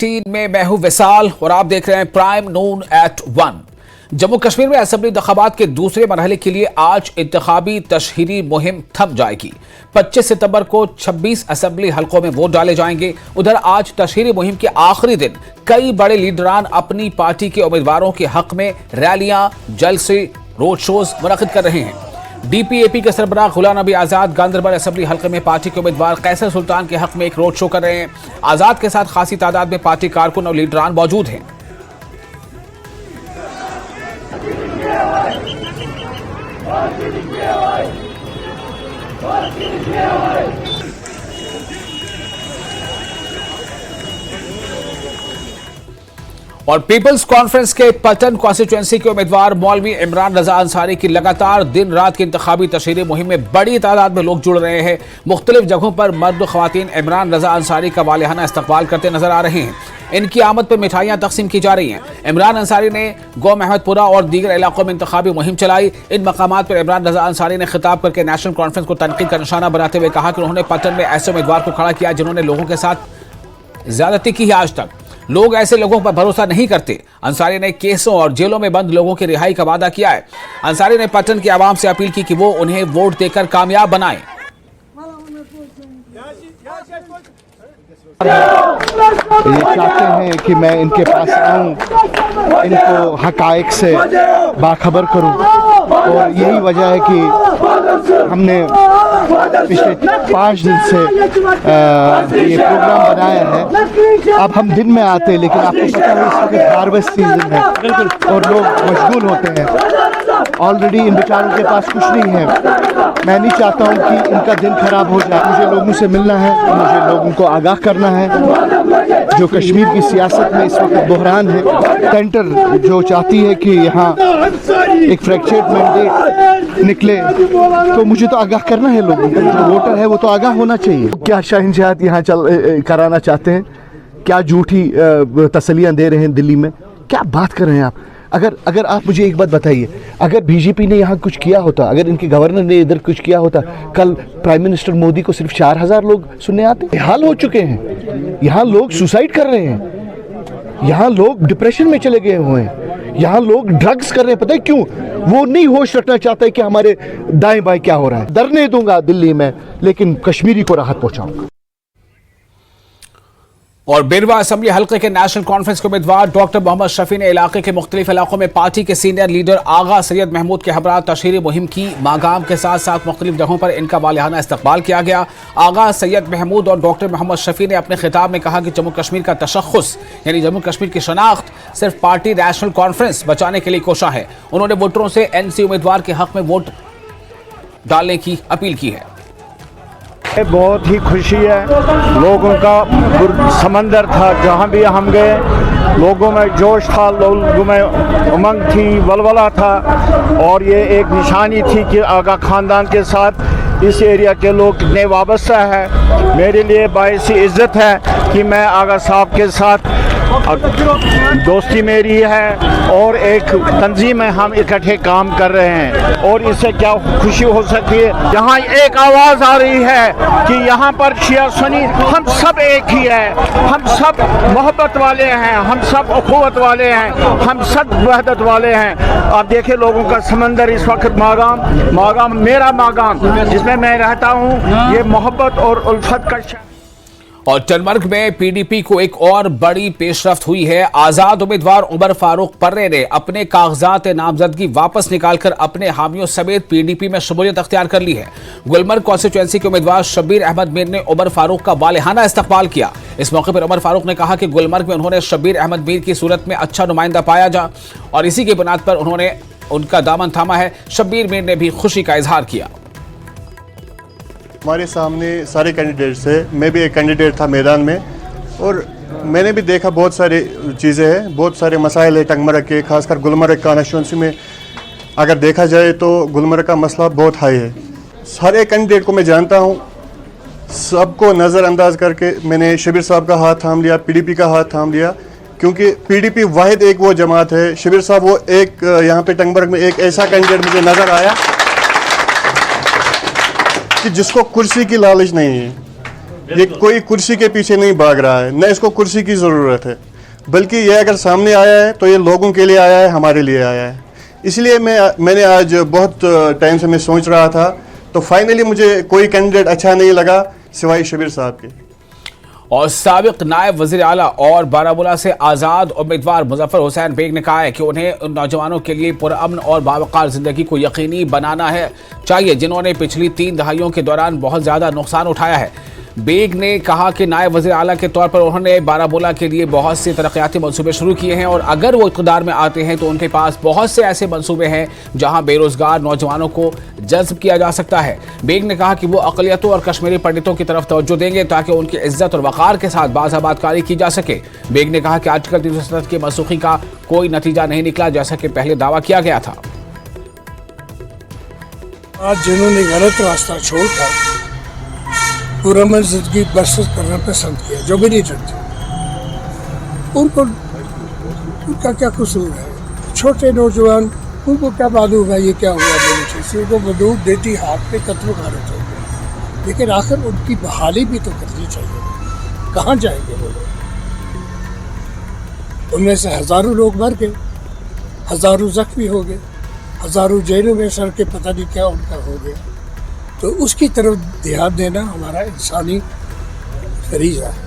Tin में मैं हूं विशाल और आप देख रहे हैं प्राइम नून एट 1। जम्मू कश्मीर में असेंबली इंतखाबात के दूसरे मरहले के लिए आज इंतखाबी तशहीरी मुहिम थम जाएगी। 25 सितंबर को 26 असेंबली हलकों में वोट डाले जाएंगे। उधर आज तशहीरी मुहिम के आखिरी दिन कई बड़े लीडरान अपनी पार्टी के उम्मीदवारों के हक में रैलियां, जलसे, रोड शोज मुनक्किद कर रहे हैं। डीपीएपी के सरबराह गुलाम नबी आजाद गांधरबल असेंबली हल्के में पार्टी के उम्मीदवार कैसर सुल्तान के हक में एक रोड शो कर रहे हैं। आजाद के साथ खासी तादाद में पार्टी कारकुन और लीडरान मौजूद हैं। और पीपल्स कॉन्फ्रेंस के पटन कॉन्स्टिट्यूएंसी के उम्मीदवार मौलवी इमरान रजा अंसारी की लगातार दिन रात की इंतखाबी तशहीरी मुहिम में बड़ी तादाद में लोग जुड़ रहे हैं। मुख्तलिफ जगहों पर मर्द और खवातीन इमरान रजा अंसारी का वालिहाना इस्तकबाल करते नजर आ रहे हैं। इनकी आमद पर मिठाइयां तकसीम की जा रही हैं। इमरान अंसारी ने गौ महमदपुरा और दीगर इलाकों में इंतखाबी मुहिम चलाई। इन मकामात पर इमरान रजा अंसारी ने खिताब करके नेशनल कॉन्फ्रेंस को तनकीद का निशाना बनाते हुए कहा कि उन्होंने पटन में ऐसे उम्मीदवार को खड़ा किया जिन्होंने लोगों के साथ ज्यादती की है। आज तक लोग ऐसे लोगों पर भरोसा नहीं करते। अंसारी ने केसों और जेलों में बंद लोगों की रिहाई का वादा किया है। अंसारी ने पटन की आवाम से अपील की कि वो उन्हें वोट देकर कामयाब बनाएं। ये चाहते हैं कि मैं इनके पास आऊं, इनको हकायक से बाखबर करूं, और यही वजह है कि हमने पिछले 5 दिन से ये प्रोग्राम बनाया है। अब हम दिन में आते हैं, लेकिन आपको पता है इस वक्त हार्वेस्ट सीजन है और लोग मशगूल होते हैं। ऑलरेडी इन बेचारों के पास कुछ नहीं है। मैं नहीं चाहता हूँ कि इनका दिन खराब हो जाए। मुझे लोगों से मिलना है, मुझे लोगों को आगाह करना है जो कश्मीर की सियासत में इस वक्त बहरान है। सेंटर जो चाहती है कि यहाँ एक फ्रैक्चर्ड मैंडेट निकले, तो मुझे तो आगाह करना है लोगों को। जो वोटर है वो तो आगाह होना चाहिए। क्या शहंशाहत यहाँ कराना चाहते हैं? क्या झूठी तसलियाँ दे रहे हैं दिल्ली में? क्या बात कर रहे हैं आप? अगर आप मुझे एक बात बताइए, अगर बीजेपी ने यहाँ कुछ किया होता, अगर इनके गवर्नर ने इधर कुछ किया होता, कल प्राइम मिनिस्टर मोदी को सिर्फ 4000 लोग सुनने आते। हाल हो चुके हैं। यहाँ लोग सुसाइड कर रहे हैं, यहाँ लोग डिप्रेशन में चले गए हुए हैं, यहाँ लोग ड्रग्स कर रहे हैं। पता है क्यों? वो नहीं होश रखना चाहते कि हमारे दाएं बाएं क्या हो रहा है। डरने दूंगा दिल्ली में, लेकिन कश्मीरी को राहत पहुंचाऊंगा। और बिरवा असेंबली हल्के के नेशनल कॉन्फ्रेंस के उम्मीदवार डॉक्टर मोहम्मद शफी ने इलाके के मुख्तलिफ इलाकों में पार्टी के सीनियर लीडर आगा सैयद महमूद के हमरा तशहीरी मुहिम की। मागाम के साथ साथ मुख्तलिफ जगहों पर इनका वालिहाना इस्तकबाल किया गया। आगा सैयद महमूद और डॉक्टर मोहम्मद शफी ने अपने खिताब में कहा कि जम्मू कश्मीर का तशख्खुस यानी जम्मू कश्मीर की शनाख्त सिर्फ पार्टी नेशनल कॉन्फ्रेंस बचाने के लिए कोशा है। उन्होंने वोटरों से एनसी उम्मीदवार के हक में वोट डालने की अपील की है। बहुत ही खुशी है। लोगों का समंदर था, जहाँ भी हम गए लोगों में जोश था, लोगों में उमंग थी, वलवला था, और ये एक निशानी थी कि आगा ख़ानदान के साथ इस एरिया के लोग कितने वाबस्ता है। मेरे लिए बाइस इज़्ज़त है कि मैं आगा साहब के साथ दोस्ती मेरी है और एक तंजीम में हम इकट्ठे काम कर रहे हैं। और इससे क्या खुशी हो सकती है? यहाँ एक आवाज़ आ रही है कि यहाँ पर शिया सुन्नी हम सब एक ही है, हम सब मोहब्बत वाले हैं, हम सब अखुवत वाले हैं, हम सब वहदत वाले हैं। आप देखिए लोगों का समंदर इस वक्त मागाम मेरा मागाम जिसमें मैं रहता हूँ, ये मोहब्बत और उल्फत का और टनमर्ग में पीडीपी को एक और बड़ी पेशरफ्त हुई है। आजाद उम्मीदवार उमर फारूक पर्रे ने अपने कागजात नामजदगी वापस निकालकर अपने हामियों समेत पीडीपी में शमूलियत अख्तियार कर ली है। गुलमर्ग कॉन्स्टिट्यूएंसी के उम्मीदवार शब्बीर अहमद मीर ने उमर फारूक का वालिहाना इस्तकबाल किया। इस मौके पर उमर फारूक ने कहा कि गुलमर्ग में उन्होंने शब्बीर अहमद मीर की सूरत में अच्छा नुमाइंदा पाया जा और इसी की बुनियाद पर उन्होंने उनका दामन थामा है। शब्बीर मीर ने भी खुशी का इजहार किया। हमारे सामने सारे कैंडिडेट्स है, मैं भी एक कैंडिडेट था मैदान में, और मैंने भी देखा बहुत सारी चीज़ें हैं, बहुत सारे मसाइल है टंगमर्ग के, खासकर गुलमर्ग कॉन्स्टिट्यूएंसी में अगर देखा जाए तो गुलमर्ग का मसला बहुत हाई है। हर एक कैंडिडेट को मैं जानता हूँ, सबको नज़रअंदाज करके मैंने शबीर साहब का हाथ थाम लिया, पीडीपी का हाथ थाम लिया, क्योंकि पीडीपी वाहिद एक वो जमात है। शबीर साहब वो एक यहाँ पे टंगमर्ग में एक ऐसा कैंडिडेट मुझे नज़र आया कि जिसको कुर्सी की लालच नहीं है। ये कोई कुर्सी के पीछे नहीं भाग रहा है, न इसको कुर्सी की ज़रूरत है, बल्कि ये अगर सामने आया है तो ये लोगों के लिए आया है, हमारे लिए आया है। इसलिए मैंने आज बहुत टाइम से मैं सोच रहा था, तो फाइनली मुझे कोई कैंडिडेट अच्छा नहीं लगा सिवाय शबीर साहब के। और साबिक नायब वज़ीर आला और बारामूला से आज़ाद उम्मीदवार मुजफ्फर हुसैन बेग ने कहा है कि उन्हें उन नौजवानों के लिए पुरअमन और बावकार ज़िंदगी को यकीनी बनाना चाहिए जिन्होंने पिछली 3 दहाइयों के दौरान बहुत ज़्यादा नुकसान उठाया है। बेग ने कहा कि नायब वज़ीर आला के तौर पर उन्होंने बारामूला के लिए बहुत से तरक्याती मंसूबे शुरू किए हैं और अगर वो इक़्तिदार में आते हैं तो उनके पास बहुत से ऐसे मंसूबे हैं जहां बेरोजगार नौजवानों को जज्ब किया जा सकता है। बेग ने कहा कि वो अक़लियतों और कश्मीरी पंडितों की तरफ तवज्जो देंगे ताकि उनकी इज्जत और वक़ार के साथ बाज़ाबादकारी की जा सके। बेग ने कहा कि आर्टिकल 370 की मनसूखी का कोई नतीजा नहीं निकला जैसा कि पहले दावा किया गया था। आज जिन्होंने गलत रास्ता छोड़कर पुरअमन जिंदगी बसर करना पसंद किया, जो भी नहीं चाहते उनको, उनका क्या कसूर है? छोटे नौजवान, उनको क्या मालूम है ये क्या हुआ मेरी चीज़, उनको बंदूक देती हाथ पे कत्ल गारत हो गए। लेकिन आखिर उनकी बहाली भी तो करनी चाहिए। कहाँ जाएंगे वो लोग? उनमें से हज़ारों लोग मर गए, हज़ारों जख्मी हो गए, हज़ारों जेलों में सड़ के पता नहीं क्या उनका हो गया। तो उसकी तरफ ध्यान देना हमारा इंसानी फरीज़ा है।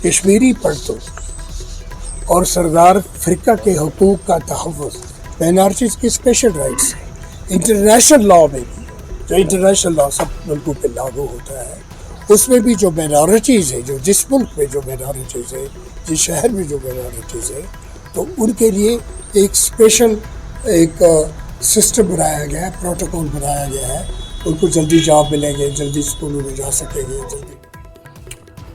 कश्मीरी पंडितों और सरदार फ़िरका के हकूक़ का तहफ़्फ़ुज़, माइनॉरिटीज़ की स्पेशल राइट्स है। इंटरनेशनल लॉ में भी, जो इंटरनेशनल लॉ सब मुल्कों पे लागू होता है, उसमें भी जो माइनॉरिटीज़ है, जो जिस मुल्क में जो माइनॉरिटीज़ है, जिस शहर में जो माइनॉरिटीज़ है, तो उनके लिए एक स्पेशल एक सिस्टम बनाया गया है, प्रोटोकॉल बनाया गया है। उनको जल्दी जॉब मिलेंगे, जल्दी स्कूलों में जा सकेंगे, जल्दी।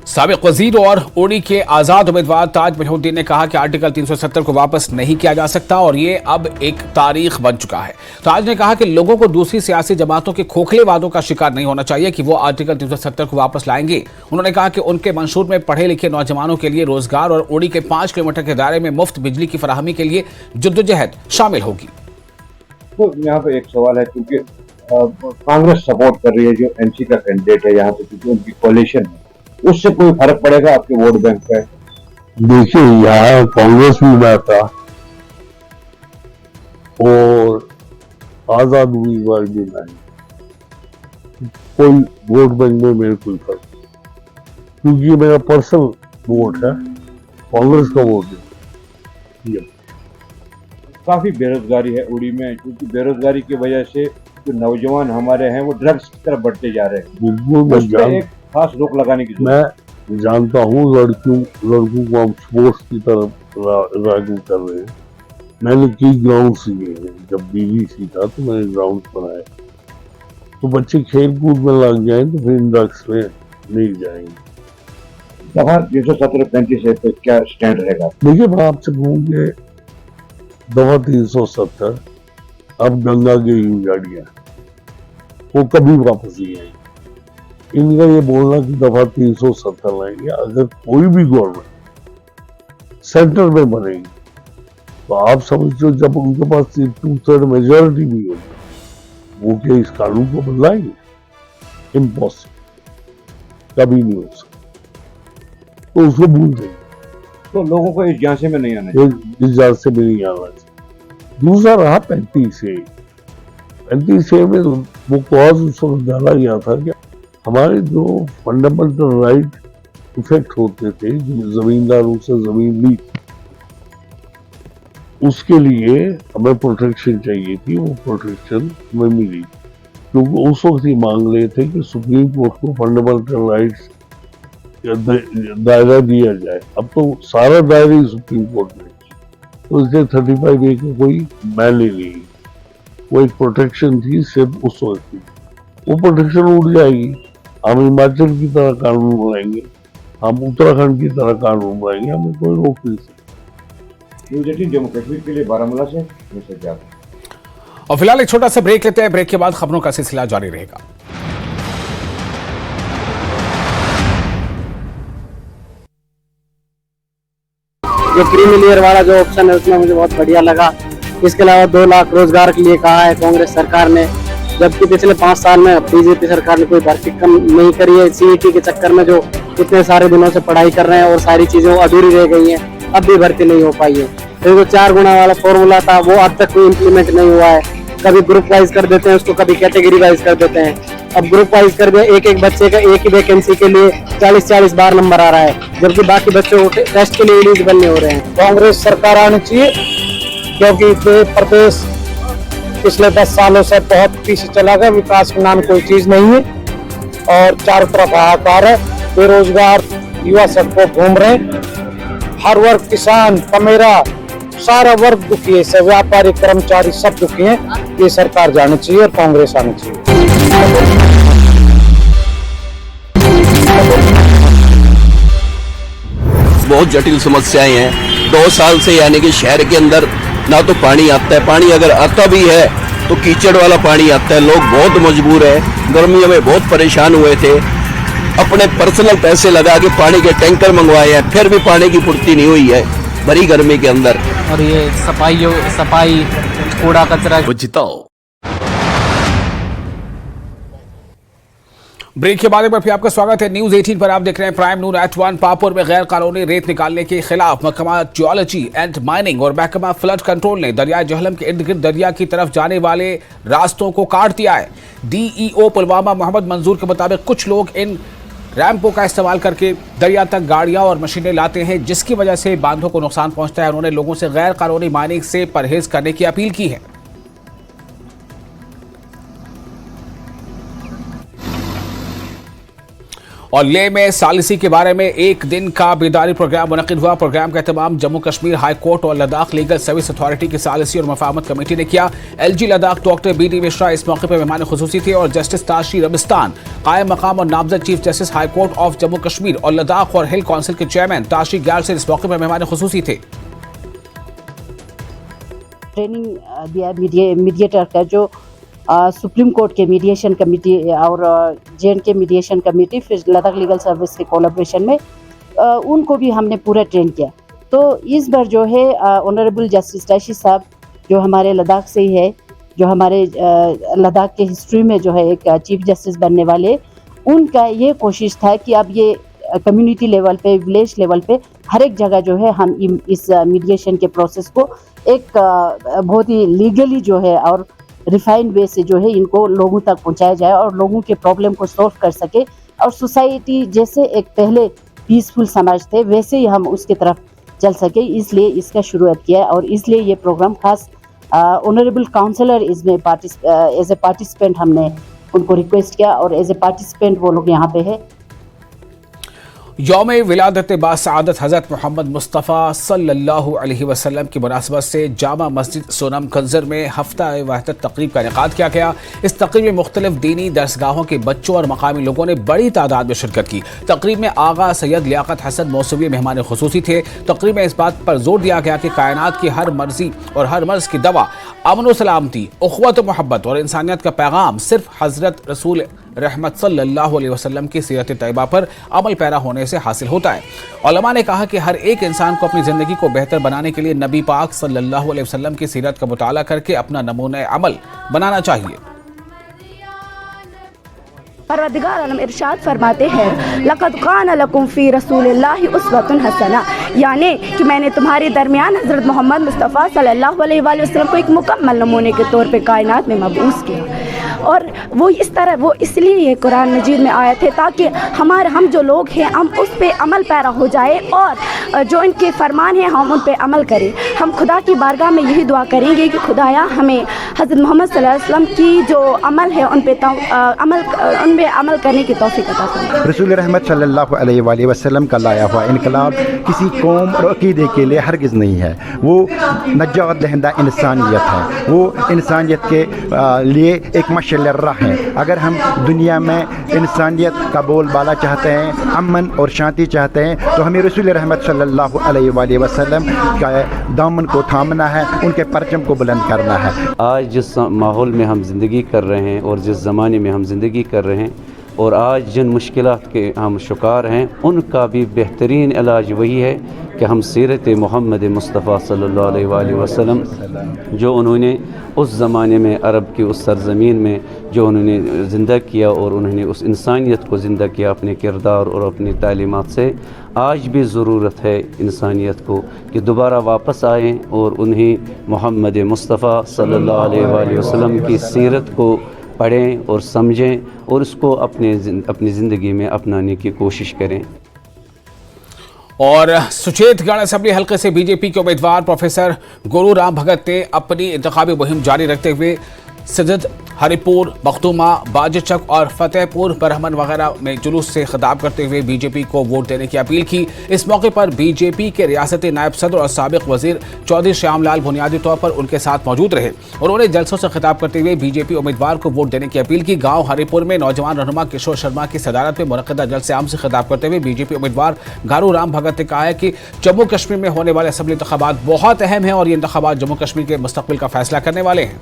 साबिक वजीर और ओडी के आज़ाद उम्मीदवार ताज महिउद्दीन ने कहा कि आर्टिकल 370 को वापस नहीं किया जा सकता और ये अब एक तारीख बन चुका है। ताज ने कहा कि लोगों को दूसरी सियासी जमातों के खोखले वादों का शिकार नहीं होना चाहिए कि वो आर्टिकल 370 को वापस लाएंगे। उन्होंने कहा कि उनके मंशूर में पढ़े लिखे नौजवानों के लिए रोजगार और ओडी के 5 किलोमीटर के दायरे में मुफ्त बिजली की फराहमी के लिए जद्दोजहद शामिल होगी। तो यहाँ पे एक सवाल है, क्योंकि कांग्रेस सपोर्ट कर रही है जो एनसी का कैंडिडेट है यहाँ पे, क्योंकि उनकी कोalition है, उससे कोई फर्क पड़ेगा आपके वोट बैंक पे? देखिए, यहाँ कांग्रेस भी ना था और आजाद उम्मीदवार भी नहीं, कोई वोट बैंक में मेरे कोई फर्क नहीं, क्योंकि मेरा पर्सनल वोट है, कांग्रेस का वोट है। काफी बेरोजगारी है उड़ी में, क्योंकि बेरोजगारी की वजह से जो नौजवान हमारे हैं वो ड्रग्स की तरफ बढ़ते जा रहे हैं। बिल्कुल, उस पे एक खास रोक लगाने की जरूरत है। मैं जानता हूँ लड़कों को हम स्पोर्ट्स की तरफ रागू कर रहे हैं। मैंने कई ग्राउंड सीखे हैं, जब बीबीसी था तो मैंने ग्राउंड बनाए, तो बच्चे खेल कूद में लग जाए तो फिर ड्रग्स में नहीं जाएंगे। दफा 317-35 पे क्या स्टैंड रहेगा? देखिए, मैं आपसे कहूँगे दफा 370 अब गंगा की गाड़ियां वो कभी वापस नहीं आएंगी। इनका ये बोलना कि दफा 370 लाएंगे, अगर कोई भी गवर्नमेंट सेंटर में बनेगी तो आप समझो जब उनके पास 2/3 मेजोरिटी भी होगी, वो क्या इस कानून को बदलाएंगे? इम्पॉसिबल, कभी नहीं हो सकता, तो उसको भूल जाएंगे। तो लोगों को इस झांसे में नहीं आना चाहिए, इस झांसे में नहीं आना चाहिए। दूसरा रहा 35A में वो कॉज उस वक्त डाला गया था कि हमारे जो फंडामेंटल राइट इफेक्ट होते थे, जो जमींदारों से जमीन ली, उसके लिए हमें प्रोटेक्शन चाहिए थी, वो प्रोटेक्शन हमें मिली, क्योंकि उस वक्त ही मांग रहे थे कि सुप्रीम कोर्ट को फंडामेंटल राइट्स दायरा दिया जाए। अब तो सारा दायरा ही सुप्रीम कोर्ट में, तो इसलिए 35A का कोई मैल ही नहीं, वो एक प्रोटेक्शन थी सिर्फ उस वक्त की, वो प्रोटेक्शन उड़ जाएगी। हम हिमाचल की तरह कानून बनाएंगे, हम उत्तराखंड की तरह कानून बनाएंगे, हमें कोई रोक नहीं सकता। जम्मू कश्मीर के लिए बारामूला से मैसेज आता है। और फिलहाल एक छोटा सा ब्रेक लेते हैं, ब्रेक के बाद खबरों का सिलसिला जारी रहेगा। जो क्रीमी लेयर वाला जो ऑप्शन है उसमें मुझे बहुत बढ़िया लगा। इसके अलावा 2 लाख रोजगार के लिए कहा है कांग्रेस सरकार ने, जबकि पिछले 5 साल में बीजेपी सरकार ने कोई भर्ती कम नहीं करी है। सीईटी के चक्कर में जो इतने सारे दिनों से पढ़ाई कर रहे हैं और सारी चीजें अधूरी रह गई हैं, अब भी भर्ती नहीं हो पाई है। फिर जो 4 गुना वाला फॉर्मूला था वो अब तक कोई इम्प्लीमेंट नहीं हुआ है। कभी ग्रुप वाइज कर देते हैं उसको, कभी कैटेगरी वाइज कर देते हैं। अब ग्रुप वाइज कर दिया, एक बच्चे का एक ही वैकेंसी के लिए 40-40 बार नंबर आ रहा है, जबकि बाकी बच्चों को टेस्ट के लिए एलिजिबल नहीं हो रहे हैं। कांग्रेस सरकार आनी चाहिए, क्योंकि प्रदेश पिछले 10 सालों से बहुत पीछे चला गया। विकास के नाम कोई चीज नहीं है और चारों तरफ हाहाकार है। बेरोजगार युवा सबको घूम रहे हैं, हर वर्ग, किसान, कमेरा, सारा वर्ग दुखी है, सब व्यापारी, कर्मचारी सब दुखी हैं। ये सरकार जानी चाहिए और कांग्रेस आनी चाहिए। बहुत जटिल समस्याएं हैं 2 साल से, यानी कि शहर के अंदर ना तो पानी आता है, पानी अगर आता भी है तो कीचड़ वाला पानी आता है। लोग बहुत मजबूर हैं, गर्मियों में बहुत परेशान हुए थे, अपने पर्सनल पैसे लगा के पानी के टैंकर मंगवाए हैं, फिर भी पानी की पूर्ति नहीं हुई है भरी गर्मी के अंदर। और ये सफाई कूड़ा कचरा जिताओ। ब्रेक के बाद फिर आपका स्वागत है। न्यूज 18 पर आप देख रहे हैं प्राइम नून एट 1। पापुर में गैर कानूनी रेत निकालने के खिलाफ महकमा जियोलॉजी एंड माइनिंग और महकमा फ्लड कंट्रोल ने दरिया जहलम के इर्द गिर्द दरिया की तरफ जाने वाले रास्तों को काट दिया है। डीईओ पुलवामा मोहम्मद मंजूर के मुताबिक कुछ लोग इन रैंपों का इस्तेमाल करके दरिया तक गाड़ियां और मशीनें लाते हैं, जिसकी वजह से बांधों को नुकसान पहुंचता है। उन्होंने लोगों से गैर कानूनी माइनिंग से परहेज करने की अपील की है। और लेह में सालिसी के बारे में एक दिन का बेदारी प्रोग्राम मुनक्किद हुआ। प्रोग्राम का एहतमाम जम्मू कश्मीर हाई कोर्ट और लद्दाख लीगल सर्विस अथॉरिटी की सालिसी और मफाहमत कमेटी ने किया। LG Ladakh doctor BD Mishra इस मौके पर मेहमान खुसूसी थे और जस्टिस ताशी रबिस्तान, कायम मकाम और नामजद chief justice high court of Jammu Kashmir और लद्दाख और हिल काउंसिल के चेयरमैन ताशी गैरसिन इस मौके पर मेहमान खुसूसी थे। ट्रेनिंग दिया मीडिएटर का, जो सुप्रीम कोर्ट के मीडिएशन कमेटी और जे&के मीडिएशन कमेटी, फिर लद्दाख लीगल सर्विस के कोलैबोरेशन में उनको भी हमने पूरा ट्रेन किया। तो इस बार जो है ऑनरेबल जस्टिस ताशी साहब जो हमारे लद्दाख से ही है, जो हमारे लद्दाख के हिस्ट्री में जो है एक चीफ जस्टिस बनने वाले, उनका ये कोशिश था कि अब ये कम्युनिटी लेवल पे, विलेज लेवल पे हर एक जगह जो है हम इस मीडिएशन के प्रोसेस को एक बहुत ही लीगली जो है और रिफाइंड वे से जो है इनको लोगों तक पहुंचाया जाए और लोगों के प्रॉब्लम को सॉल्व कर सके। और सोसाइटी जैसे एक पहले पीसफुल समाज थे वैसे ही हम उसकी तरफ चल सके, इसलिए इसका शुरुआत किया। और इसलिए ये प्रोग्राम खास ऑनरेबल काउंसलर इसमें एज ए पार्टिसिपेंट हमने उनको रिक्वेस्ट किया और एज ए पार्टिसिपेंट वो लोग यहाँ पे है। यौम विलादत बासआदत हज़रत मोहम्मद मुस्तफ़ा सल्लल्लाहु अलैहि वसल्लम की मुनासबत से जामा मस्जिद सोनम खंजर में हफ्ता वहदत तकरीब का इनेकाद किया गया। इस तकरीब में मुख्तलिफ दीनी दरसगाहों के बच्चों और मकामी लोगों ने बड़ी तादाद में शिरकत की। तकरीब में आगा सैयद लियाकत हसन मौसवी मेहमान खुसूसी थे। तकरीब में इस बात पर जोर दिया गया कि कायनात की हर मर्जी और हर मर्ज की दवा अमन व सलामती, उख़्वत व मोहब्बत और इंसानियत का पैगाम सिर्फ हज़रत रसूल रहमत सल्लल्लाहु अलैहि वसल्लम की सीरत तैयबा पर अमल पैरा होने से हासिल होता है। उलमा ने कहा कि हर एक इंसान को अपनी ज़िंदगी को बेहतर बनाने के लिए नबी पाक सल्लल्लाहु अलैहि वसल्लम की सीरत का मुताला करके अपना नमूना अमल बनाना चाहिए। परवरदिगार आलम इरशाद फरमाते हैं, लक़द कान लकुम फ़ी रसूलिल्लाहि उस्वतुन हसना, यानी कि मैंने तुम्हारे दरमियान हज़रत मोहम्मद मुस्तफ़ा सल्लल्लाहु अलैहि वसल्लम को एक मुकम्मल नमूने के तौर पे कायनात में मबऊस किया। और वो इस तरह, वो इसलिए ये कुरान मजीद में आए थे ताकि हम जो लोग हैं हम उस पर अमल पैरा हो जाए और जो इनके फरमान हैं हम उन पर अमल करें। हम खुदा की बारगाह में यही दुआ करेंगे कि खुदाया हमें हज़रत मोहम्मद सल्लल्लाहु अलैहि वसल्लम की जो अमल है उन पे अमल करने की तौफीक अता फरमाए। रसूल रहमत सल्लल्लाहु अलैहि वसल्लम का लाया हुआ इनकलाब किसी कौम और अकीदे के लिए हरगिज़ नहीं है, वो नजात दहिंदा इंसानियत है, वो इंसानियत के लिए एक मशाल राह है। अगर हम दुनिया में इंसानियत का बोलबाला चाहते हैं, अमन और शांति चाहते हैं, तो हमें रसूल रहमत सल्लल्लाहु अलैहि वसल्लम का दामन को थामना है, उनके परचम को बुलंद करना है। आज जिस माहौल में हम ज़िंदगी कर रहे हैं और जिस ज़माने में हम ज़िंदगी कर रहे हैं, और आज जिन मुश्किलात के हम शिकार हैं उनका भी बेहतरीन इलाज वही है कि हम सीरत मोहम्मद मुस्तफ़ा सल्लल्लाहु अलैहि वसल्लम जो उन्होंने उस ज़माने में अरब की उस सरज़मीन में जो उन्होंने ज़िंदा किया और उन्होंने उस इंसानियत को ज़िंदा किया अपने किरदार और अपनी तालीमात से, आज भी ज़रूरत है इंसानियत को कि दोबारा वापस आएँ और उन्हें मोहम्मद मुस्तफ़ा सल्लल्लाहु अलैहि वसल्लम की सीरत को पढ़ें और समझें और उसको अपनी ज़िंदगी में अपनाने की कोशिश करें। और सुचेतगढ़ असेंबली हल्के से बीजेपी के उम्मीदवार प्रोफेसर गुरु राम भगत ने अपनी इंतखाबी मुहिम जारी रखते हुए सजद, हरिपुर, मखदूमा, बाजचक और फतेहपुर बरहमन वगैरह में जुलूस से खिताब करते हुए बीजेपी को वोट देने की अपील की। इस मौके पर बीजेपी के रियासती नायब सदर और साबिक वजीर चौधरी श्यामलाल बुनियादी तौर पर उनके साथ मौजूद रहे। उन्होंने जलसों से खिताब करते हुए बीजेपी उम्मीदवार को वोट देने की अपील की। गांव हरिपुर में नौजवान रहनुमा किशोर शर्मा की सदारत में मुनक्किदा जलसे आम से खिताब करते हुए बीजेपी उम्मीदवार गुरु राम भगत ने कहा है कि जम्मू कश्मीर में होने वाले असेंबली इंतखाबात बहुत अहम है और ये इंतखाबात जम्मू कश्मीर के मुस्तकबिल का फैसला करने वाले हैं।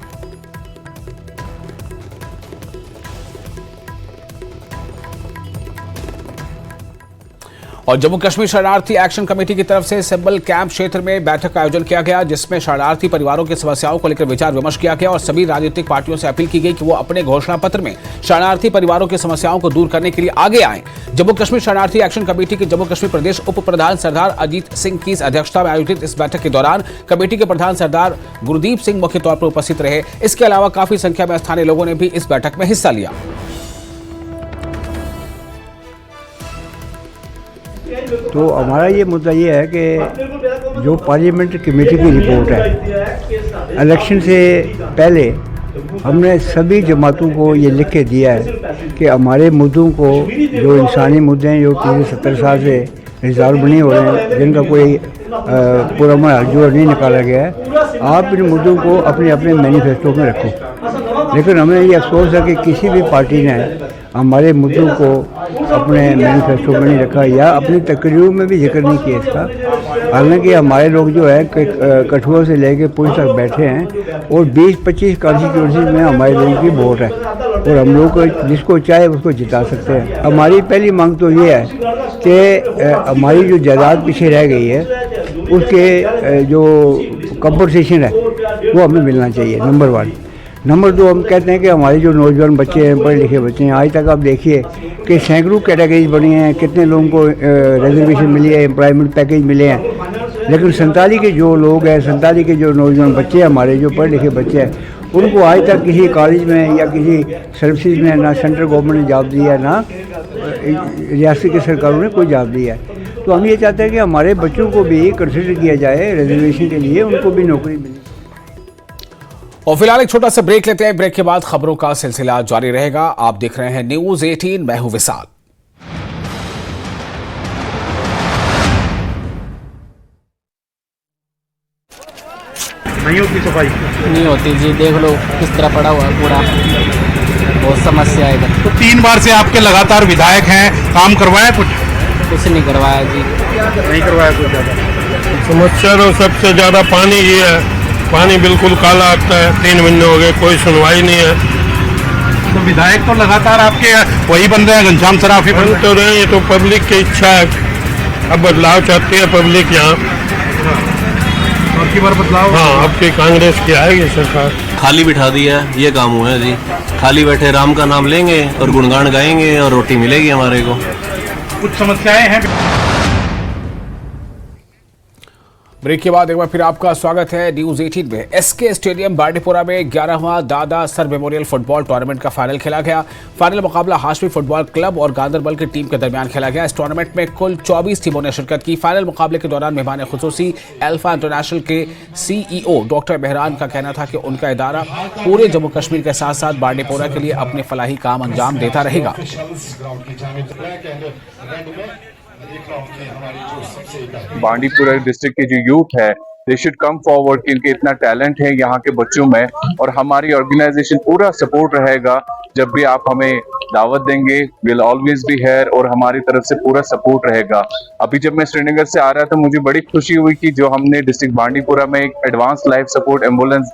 और जम्मू कश्मीर शरणार्थी एक्शन कमेटी की तरफ से सिंबल कैंप क्षेत्र में बैठक का आयोजन किया गया, जिसमें शरणार्थी परिवारों की समस्याओं को लेकर विचार विमर्श किया गया और सभी राजनीतिक पार्टियों से अपील की गई कि वो अपने घोषणा पत्र में शरणार्थी परिवारों की समस्याओं को दूर करने के लिए आगे आएं। जम्मू कश्मीर शरणार्थी एक्शन कमेटी के जम्मू कश्मीर प्रदेश उप प्रधान सरदार अजीत सिंह की अध्यक्षता में आयोजित इस बैठक के दौरान कमेटी के प्रधान सरदार गुरदीप सिंह मुख्य तौर पर उपस्थित रहे। इसके अलावा काफी संख्या में स्थानीय लोगों ने भी इस बैठक में हिस्सा लिया। तो हमारा ये मुद्दा ये है कि जो पार्लियामेंट्री कमेटी की रिपोर्ट है, इलेक्शन से पहले हमने सभी जमातों को ये लिख के दिया है कि हमारे मुद्दों को, जो इंसानी मुद्दे हैं जो पिछले 70 साल से रिजॉल्व नहीं हो रहे हैं, जिनका कोई पूरा हल नहीं निकाला गया है, आप इन मुद्दों को अपने अपने मैनिफेस्टो में रखो। लेकिन हमें ये अफसोस है कि किसी भी पार्टी ने हमारे मुद्दों को अपने मैनिफेस्टो में नहीं रखा या अपनी तकरीरों में भी जिक्र नहीं किया इसका। हालांकि हमारे लोग जो है कठुआ से लेकर पुंछ तक बैठे हैं और 20-25 कॉन्स्टिट्यूंसी में हमारे लोगों की वोट है और हम लोग को जिसको चाहे उसको जिता सकते हैं। हमारी पहली मांग तो ये है कि हमारी जो जायदाद पीछे रह गई है उसके जो कंपनसेशन है वो हमें मिलना चाहिए, नंबर 1। नंबर 2, हम कहते हैं कि हमारे जो नौजवान बच्चे हैं, पढ़े लिखे बच्चे हैं, आज तक आप देखिए कि सैकड़ों कैटेगरीज बनी हैं, कितने लोगों को रिजर्वेशन मिली है, एम्प्लॉयमेंट पैकेज मिले हैं, लेकिन संताली के जो लोग हैं, संताली के जो नौजवान बच्चे हैं, हमारे जो पढ़े लिखे बच्चे हैं, उनको आज तक किसी कॉलेज में या किसी सर्विसेज में ना सेंट्रल गवर्नमेंट ने जॉब दिया है, ना रियासत की सरकारों ने कोई जॉब दिया है। तो हम ये चाहते हैं कि हमारे बच्चों को भी कंसिडर किया जाए रिजर्वेशन के लिए, उनको भी नौकरी मिले। और फिलहाल एक छोटा सा ब्रेक लेते हैं। ब्रेक के बाद खबरों का सिलसिला जारी रहेगा। आप देख रहे हैं न्यूज़ 18, मैं हूं विशाल। नहीं होती सफाई? नहीं होती जी, देख लो किस तरह पड़ा हुआ पूरा, बहुत समस्या है इधर। तो 3 बार से आपके लगातार विधायक हैं, काम करवाया कुछ नहीं करवाया जी, नहीं करवाया कुछ ज़्यादा। समस्या तो सबसे ज़्यादा पानी ही है, पानी बिल्कुल काला आता है, 3 महीने हो गए, कोई सुनवाई नहीं है। तो विधायक तो लगातार आपके वही बन रहे हैं, घनश्याम सराफी बन तो रहे हैं, ये तो पब्लिक की इच्छा है, अब बदलाव चाहती है पब्लिक यहाँ। अब की बार बदलाव? हाँ, अब की कांग्रेस की आएगी सरकार। खाली बिठा दिया, ये काम हुआ है जी। खाली बैठे राम का नाम लेंगे और गुणगान गाएंगे और रोटी मिलेगी हमारे को। कुछ समस्याएं हैं। ब्रेक के बाद एक बार फिर आपका स्वागत है न्यूज़ 18 में। एसके स्टेडियम बांडीपुरा में 11वां दादा सर मेमोरियल फुटबॉल टूर्नामेंट का फाइनल खेला गया। फाइनल मुकाबला हाशमी फुटबॉल क्लब और गांदरबल की टीम के दरमियान खेला गया। इस टूर्नामेंट में कुल 24 टीमों ने शिरकत की। फाइनल मुकाबले के दौरान मेहमान खुसूसी अल्फा इंटरनेशनल के CEO डॉक्टर मेहरान का कहना था कि उनका इदारा पूरे जम्मू कश्मीर के साथ साथ बांडीपुरा के लिए अपने फलाही काम अंजाम देता रहेगा। बांडीपुरा डिस्ट्रिक्ट की जो यूथ है दे शुड कम फॉरवर्ड कि इनके इतना टैलेंट है यहाँ के बच्चों में, और हमारी ऑर्गेनाइजेशन पूरा सपोर्ट रहेगा। जब भी आप हमें दावत देंगे विल ऑलवेज बी हेयर, और हमारी तरफ से पूरा सपोर्ट रहेगा। अभी जब मैं श्रीनगर से आ रहा था मुझे बड़ी खुशी हुई कि जो हमने डिस्ट्रिक्ट बांडीपुरा में एक advance life support ambulance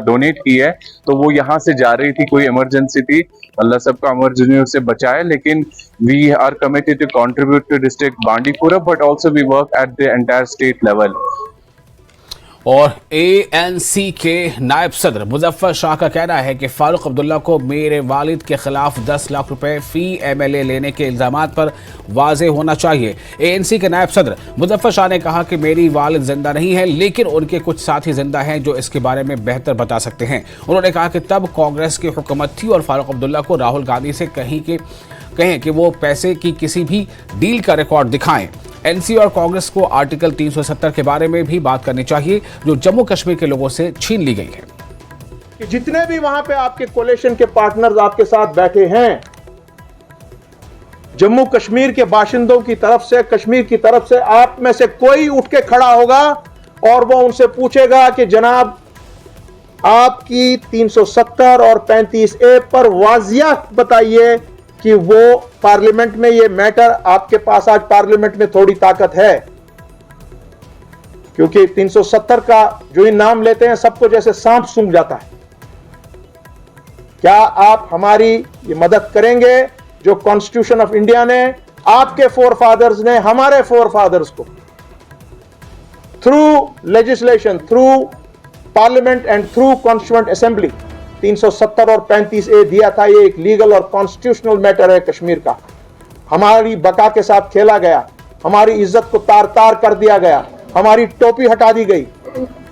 donate की है, तो वो यहाँ से जा रही थी, कोई इमरजेंसी थी, अल्लाह सबका इमरजेंसी से बचाए। लेकिन we are committed to contribute to district Bandipora, but also we work at the entire state level. और ANC के नायब सदर मुजफ्फर शाह का कहना है कि फारूक अब्दुल्ला को मेरे वालिद के खिलाफ 10 लाख रुपए फी MLA लेने के इल्जामात पर वाजे होना चाहिए। ANC के नायब सदर मुजफ्फर शाह ने कहा कि मेरी वालिद जिंदा नहीं है, लेकिन उनके कुछ साथी जिंदा हैं जो इसके बारे में बेहतर बता सकते हैं। उन्होंने कहा कि तब कांग्रेस की हुकूमत थी और फारूक अब्दुल्ला को राहुल गांधी से कहें कि वो पैसे की किसी भी डील का रिकॉर्ड दिखाएं। NC और कांग्रेस को आर्टिकल 370 के बारे में भी बात करनी चाहिए जो जम्मू कश्मीर के लोगों से छीन ली गई है। कि जितने भी वहां पे आपके कोलिशन के पार्टनर्स आपके साथ बैठे हैं, जम्मू कश्मीर के बाशिंदों की तरफ से, कश्मीर की तरफ से आप में से कोई उठ के खड़ा होगा और वो उनसे पूछेगा कि जनाब आपकी 370 और 35A पर वाजिया बताइए कि वो पार्लियामेंट में ये मैटर, आपके पास आज पार्लियामेंट में थोड़ी ताकत है, क्योंकि 370 का जो ही नाम लेते हैं सबको जैसे सांप सूंघ जाता है। क्या आप हमारी ये मदद करेंगे जो कॉन्स्टिट्यूशन ऑफ इंडिया ने, आपके फोरफादर्स ने, हमारे फोरफादर्स को through legislation, through parliament and through constituent assembly 370 और 35A दिया था। ये एक लीगल और कॉन्स्टिट्यूशनल मैटर है कश्मीर का। हमारी बका के साथ खेला गया, हमारी इज्जत को तार तार कर दिया गया, हमारी टोपी हटा दी गई,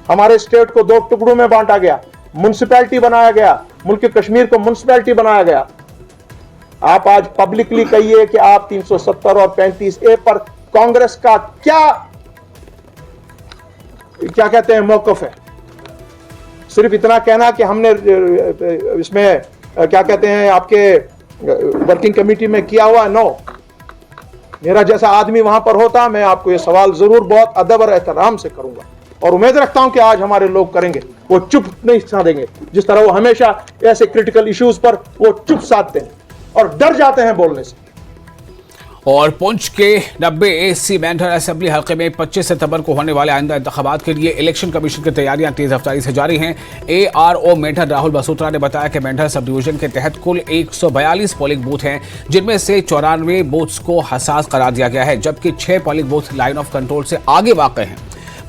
हमारे स्टेट को 2 टुकड़ों में बांटा गया, म्युनिसिपैलिटी बनाया गया, मुल्क कश्मीर को म्युनिसिपैलिटी बनाया गया। आप आज पब्लिकली कहिए कि आप 370 और 35A पर कांग्रेस का क्या कहते हैं मौकफ है। सिर्फ इतना कहना कि हमने इसमें क्या कहते हैं आपके वर्किंग कमेटी में किया हुआ, नो। मेरा जैसा आदमी वहां पर होता मैं आपको ये सवाल जरूर बहुत अदब और एहतराम से करूंगा, और उम्मीद रखता हूं कि आज हमारे लोग करेंगे। वो चुप नहीं साधेंगे, जिस तरह वो हमेशा ऐसे क्रिटिकल इश्यूज पर वो चुप साधते हैं और डर जाते हैं बोलने से। और पुंछ के 90AC मेंढर असेंबली हल्के में 25 सितंबर को होने वाले आइंदा इंतखाबात के लिए इलेक्शन कमीशन की तैयारियां तेज रफ्तारी से जारी हैं। ARO मेंढर राहुल बसोत्रा ने बताया कि मेंढर सब डिवीजन के तहत कुल 142 पोलिंग बूथ हैं, जिनमें से 94 बूथ्स को हसास करार दिया गया है, जबकि 6 polling booth line of control से आगे वाक़ हैं।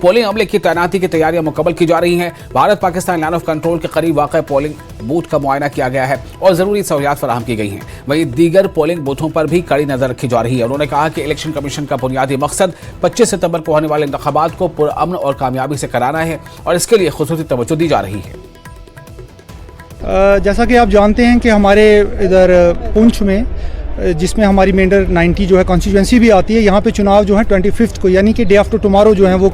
पोलिंग अमले की तैनाती की तैयारियां मुकम्मल की जा रही हैं। Bharat Pakistan line of control के करीब वाक़ पोलिंग बूथ का मुआयना किया गया है और ज़रूरी सहूलियात फराहम की गई हैं। वहीं दीगर पोलिंग बूथों पर भी कड़ी नज़र रखी जा रही है। उन्होंने कहा कि इलेक्शन कमीशन का बुनियादी मकसद 25 सितंबर को होने वाले इंतखाबात को पुरअमन और कामयाबी से कराना है और इसके लिए खुसूसी तवज्जो दी जा रही है। जैसा कि आप जानते हैं कि हमारे इधर पुंछ में, जिसमें हमारी मेंढर 90 जो है कॉन्स्टिट्यूंसी भी आती है, यहाँ पे चुनाव जो है 25 को यानी कि डे आफ्टर टुमारो जो है वो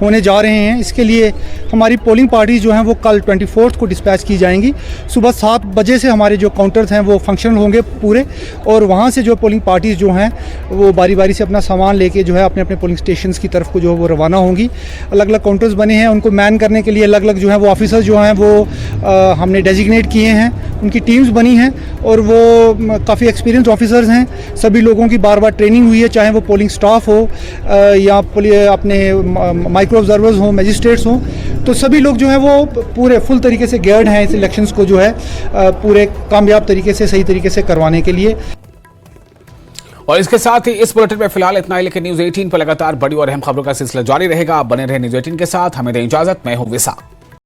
होने जा रहे हैं। इसके लिए हमारी पोलिंग पार्टीज जो हैं वो कल 24 को डिस्पैच की जाएंगी। सुबह 7 बजे से हमारे जो काउंटर्स हैं वो फंक्शनल होंगे पूरे, और वहाँ से जो पोलिंग पार्टीज जो हैं वो बारी बारी से अपना सामान लेके जो है अपने अपने पोलिंग स्टेशंस की तरफ को जो है वो रवाना होंगी। अलग अलग काउंटर्स बने हैं, उनको मैन करने के लिए अलग अलग जो है वो ऑफिसर्स जो हैं वो हमने डेजिग्नेट किए हैं, उनकी टीम्स बनी हैं और वो काफ़ी एक्सपीरियंस ऑफिसर्स हैं। सभी लोगों की बार बार ट्रेनिंग हुई है, चाहे वो पोलिंग स्टाफ हो या अपने माइक्रो ऑब्जर्वर्स हों, मजिस्ट्रेट्स हों, तो सभी लोग जो है वो पूरे फुल तरीके से गेयर्ड हैं इस इलेक्शंस को जो है पूरे कामयाब तरीके से, सही तरीके से करवाने के लिए। और इसके साथ ही इस बुलेटिन में फिलहाल इतना ही, लेकिन न्यूज़ 18 पर लगातार बड़ी और अहम खबरों का सिलसिला जारी रहेगा। आप बने रहे न्यूज़ 18 के साथ। हमें दें इजाजत, मैं हूं विसा।